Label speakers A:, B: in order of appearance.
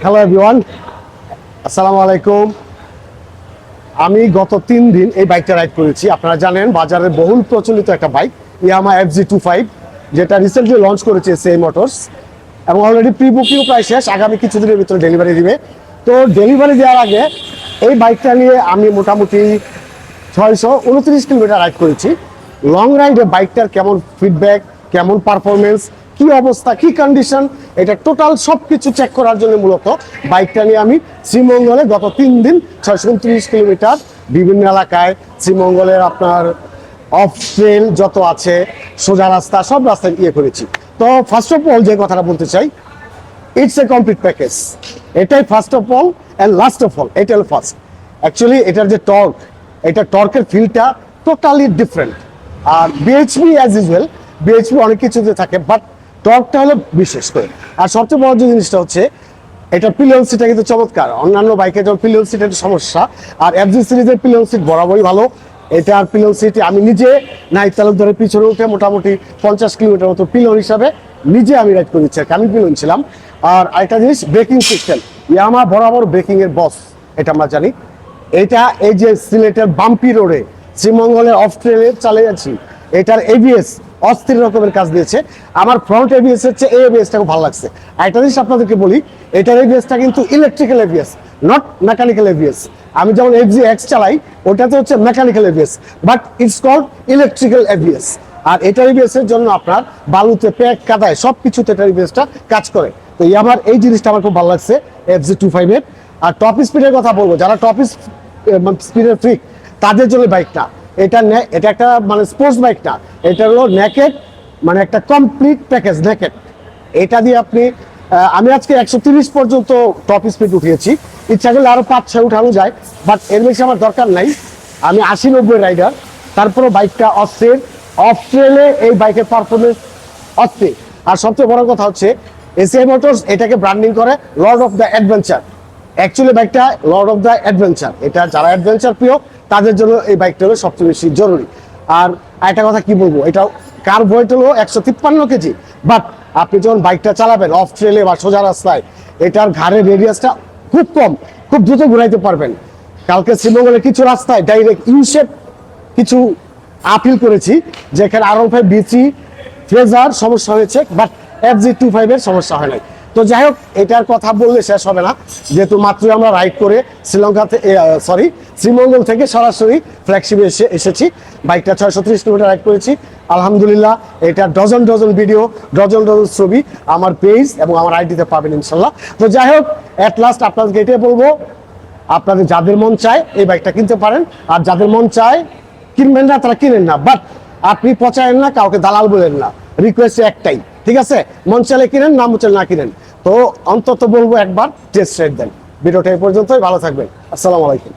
A: Hello everyone, আসসালামু আলাইকুম। আমি গত 3 দিন এই বাইকটা রাইড করেছি। আপনারা জানেন বাজারে বহুল প্রচলিত একটা বাইক ইয়ামাহা FZ25, যেটা রিসেন্টলি লঞ্চ করেছে এসএআই মোটরস, এবং অলরেডি প্রি বুকিং প্রায় শেষ। আগামী কিছুদিনের ভিতরে ডেলিভারি দিবে। তো ডেলিভারি দেওয়ার আগে এই বাইকটা নিয়ে আমি মোটামুটি 629 কিলোমিটার রাইড করেছি। লং রাইডে বাইকটার কেমন ফিডব্যাক, কেমন পারফরমেন্স, কি অবস্থা, কি কন্ডিশন, এটা টোটাল সব কিছু চেক করার জন্য মূলত বাইকটা নিয়ে আমি শ্রীমঙ্গলে গত 3 দিন 629 কিলোমিটার বিভিন্ন এলাকায় শ্রীমঙ্গলের আপনার অফ ট্রেল যত আছে, সোজা রাস্তা, সব রাস্তায় করেছি। তো ফার্স্ট অফ অল যে কথাটা বলতে চাই, ইটস এ কমপ্লিট প্যাকেজ। এটাই first of all and last of all, এটা হলো ফার্স্ট। অ্যাকচুয়ালি এটার যে টর্ক, এটা টর্কের ফিলটা টোটালি ডিফারেন্ট। আর বিএইচপি অ্যাজ ইউজুয়াল, বিএইচপি অনেক কিছুতে থাকে, বাট টর্কটা হলো বিশেষ করে। আর সবচেয়ে বড় যে জিনিসটা হচ্ছে এটা পিলিয়ন সিটটা কিন্তু চমৎকার। অন্যান্য বাইকের যেমন পিলিয়ন সিটের সমস্যা, আর এফজি সিরিজের পিলিয়ন সিট বরাবরই ভালো। এটার পিলিয়ন সিট আমি নিজে নাইট তালুকদারের পিছনে উঠে মোটামুটি 50 কিলোমিটার মতো পিলিয়ন হিসাবে নিজে আমি রাইড করেছি, আমি পিলিয়ন ছিলাম। আর আরেকটা জিনিস, ব্রেকিং সিস্টেম। ইয়ামাহা বরাবর ব্রেকিং এর বস, এটা আমরা জানি। এটা এই যে সিলেটের বাম্পি রোডে শ্রীমঙ্গলের অফ ট্রেলে চালিয়ে যাচ্ছি, এটার এবিএস অস্থির রকমের কাজ দিয়েছে। আমার ফ্রন্ট এবিএস হচ্ছে এই এবিএসটা খুব ভালো লাগছে। আরেকটা জিনিস আপনাদেরকে বলি, এটার এবিএসটা কিন্তু electrical ABS, not mechanical ABS. আমি যেমন FZ-X চালাই, ওটাতে হচ্ছে mechanical ABS, but it's called electrical ABS. আর এটার এবিএস এর জন্য আপনার বালুতে, প্যাক, কাদায় সব কিছুতে এটার এবিএসটা কাজ করে। তো আমার এই জিনিসটা আমার খুব ভালো লাগছে FZ25 এর। আর টপ স্পিডের কথা বলবো, যারা টপ স্পিডের ফ্রিক তাদের জন্য বাইক না এটা। এটা একটা মানে স্পোর্টস বাইক না, এটা হলো নেকেড, মানে একটা কমপ্লিট প্যাকেজ নেকেড। এটা দিয়ে আপনি আমি আজকে 130 পর্যন্ত টপ স্পিড উঠিয়েছি। ইচ্ছা করলে আরো 5-6 উঠানো যায়, বাট এর বেশি আমার দরকার নাই। আমি 80-90 রাইডার, তারপরে বাইকটা অস্থির। অফ ট্রেলে এই বাইকের পারফরমেন্স অস্থির। আর সবচেয়ে বড় কথা হচ্ছে এসএআই মোটরস এটাকে ব্র্যান্ডিং করে Lord of the adventure. Actually বাইকটা লর্ড অফ দ্য অ্যাডভেঞ্চার, এটা যারা অ্যাডভেঞ্চার প্রিয় তাদের জন্য এই বাইকটা হলো সবচেয়ে বেশি জরুরি। আর একটা কথা কি বলবো, এটা কার ওয়েট হলো 153 কেজি, বাট আপনি যখন বাইকটা চালাবেন অফ ট্রেলে বা সোজা রাস্তায়, এটার ঘাড়ের রেডিয়াসটা খুব কম, খুব দ্রুত ঘুরাইতে পারবেন। কালকে শ্রীমঙ্গলের কিছু রাস্তায় ডাইরেক্ট ইউশেপ কিছু আপিল করেছি, যেখানে R15 B3 ফ্রেজার সমস্যা হয়েছে, বাট FZ25 এর সমস্যা হয় নাই। তো যাই হোক, এটার কথা বললে শেষ হবে না, যেহেতু মাত্রই আমরা রাইড করে শ্রীমঙ্গল থেকে সরাসরি ফ্ল্যাগশিপে এসেছি। বাইকটা 630 কিলোমিটার রাইড করেছি আলহামদুলিল্লাহ। এটা dozen dozen video, dozen dozen ছবি আমার পেজ এবং আমার আইডিতে পাবেন ইনশাল্লাহ। তো যাই হোক, অ্যাট লাস্ট আপনাদেরকে এটাই বলবো, আপনাদের যাদের মন চায় এই বাইকটা কিনতে পারেন, আর যাদের মন চায় কিনবেন না তারা কিনেন না, বাট আপনি পচায়েন না, কাউকে দালাল বলেন না। রিকোয়েস্ট একটাই, ঠিক আছে? মন চাইলে কিনেন, না মন চাইলে না কিনেন। তো অন্তত বলবো একবার টেস্ট রাইড দেন। ভিডিওটা এই পর্যন্তই, ভালো থাকবেন। আসসালামু আলাইকুম।